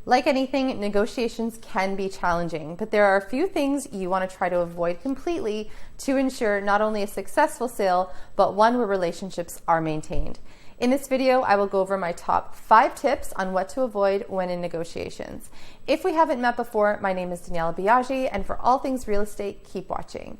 Like anything, negotiations can be challenging, but there are a few things you want to try to avoid completely to ensure not only a successful sale, but one where relationships are maintained. In this video, I will go over my top 5 tips on what to avoid when in negotiations. If we haven't met before, my name is Daniela Biagi, and for all things real estate, keep watching.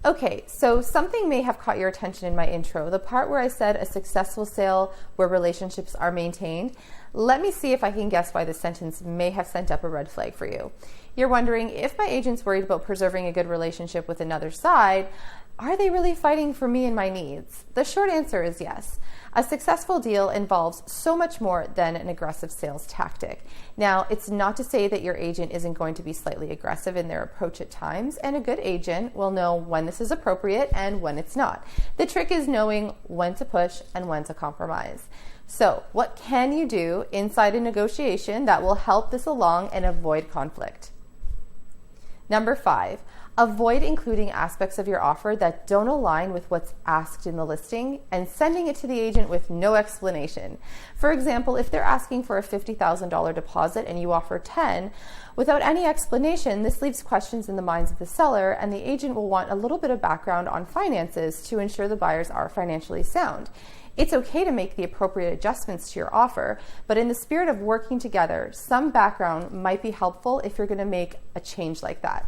Okay, so something may have caught your attention in my intro, the part where I said a successful sale where relationships are maintained. Let me see if I can guess why this sentence may have sent up a red flag for you. You're wondering, if my agent's worried about preserving a good relationship with another side, are they really fighting for me and my needs? The short answer is yes. A successful deal involves so much more than an aggressive sales tactic. Now, it's not to say that your agent isn't going to be slightly aggressive in their approach at times, and a good agent will know when this is appropriate and when it's not. The trick is knowing when to push and when to compromise. So, what can you do inside a negotiation that will help this along and avoid conflict? Number 5, avoid including aspects of your offer that don't align with what's asked in the listing and sending it to the agent with no explanation. For example, if they're asking for a $50,000 deposit and you offer 10, without any explanation, this leaves questions in the minds of the seller, and the agent will want a little bit of background on finances to ensure the buyers are financially sound. It's okay to make the appropriate adjustments to your offer, but in the spirit of working together, some background might be helpful if you're going to make a change like that.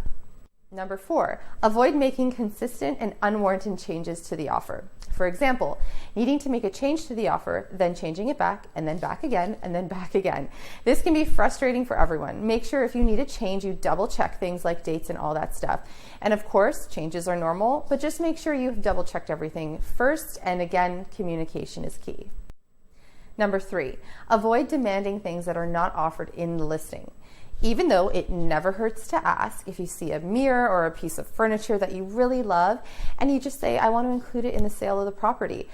Number 4, avoid making consistent and unwarranted changes to the offer. For example, needing to make a change to the offer, then changing it back, and then back again, and then back again. This can be frustrating for everyone. Make sure if you need a change, you double check things like dates and all that stuff. And of course, changes are normal, but just make sure you've double checked everything first, and again, communication is key. Number 3, avoid demanding things that are not offered in the listing. Even though it never hurts to ask, if you see a mirror or a piece of furniture that you really love and you just say, I want to include it in the sale of the property,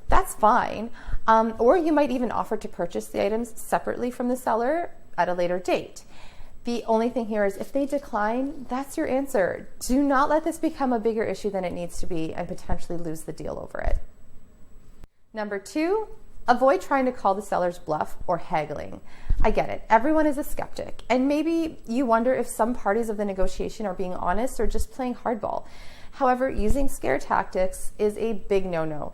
that's fine. Or you might even offer to purchase the items separately from the seller at a later date. The only thing here is if they decline, that's your answer. Do not let this become a bigger issue than it needs to be and potentially lose the deal over it. Number 2, avoid trying to call the seller's bluff or haggling. I get it. Everyone is a skeptic, and maybe you wonder if some parties of the negotiation are being honest or just playing hardball. However, using scare tactics is a big no-no.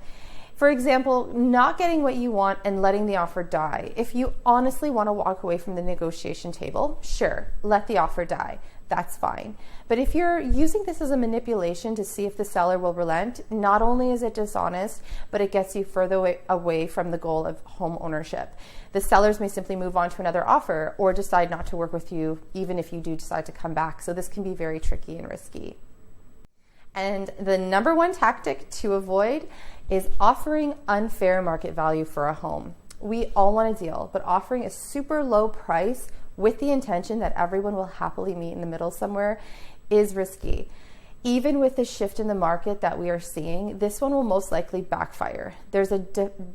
For example, not getting what you want and letting the offer die. If you honestly want to walk away from the negotiation table, sure, let the offer die. That's fine. But if you're using this as a manipulation to see if the seller will relent, not only is it dishonest, but it gets you further away from the goal of home ownership. The sellers may simply move on to another offer or decide not to work with you, even if you do decide to come back. So this can be very tricky and risky. And the number 1 tactic to avoid is offering unfair market value for a home. We all want a deal, but offering a super low price with the intention that everyone will happily meet in the middle somewhere is risky. Even with the shift in the market that we are seeing, this one will most likely backfire. There's a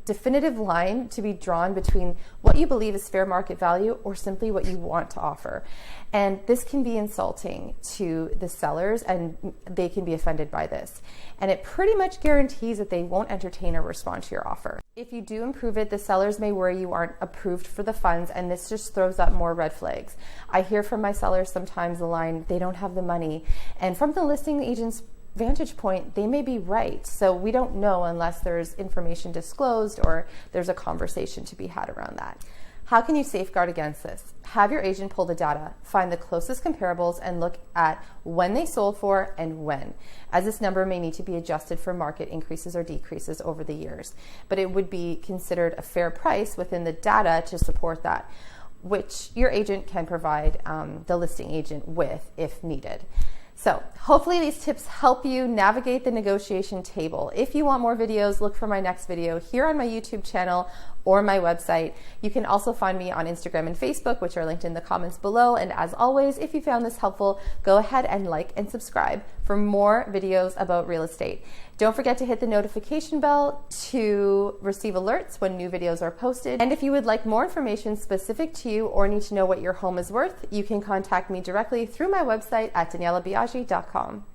definitive line to be drawn between what you believe is fair market value or simply what you want to offer. And this can be insulting to the sellers, and they can be offended by this. And it pretty much guarantees that they won't entertain or respond to your offer. If you do improve it, the sellers may worry you aren't approved for the funds, and this just throws up more red flags. I hear from my sellers sometimes the line, they don't have the money. And from the listing agent's vantage point, they may be right. So we don't know unless there's information disclosed or there's a conversation to be had around that. How can you safeguard against this? Have your agent pull the data, find the closest comparables, and look at when they sold for and when, as this number may need to be adjusted for market increases or decreases over the years. But it would be considered a fair price within the data to support that, which your agent can provide the listing agent with if needed. So hopefully these tips help you navigate the negotiation table. If you want more videos, look for my next video here on my YouTube channel or my website. You can also find me on Instagram and Facebook, which are linked in the comments below. And as always, if you found this helpful, go ahead and like and subscribe for more videos about real estate. Don't forget to hit the notification bell to receive alerts when new videos are posted. And if you would like more information specific to you or need to know what your home is worth, you can contact me directly through my website at danielabiagi.com.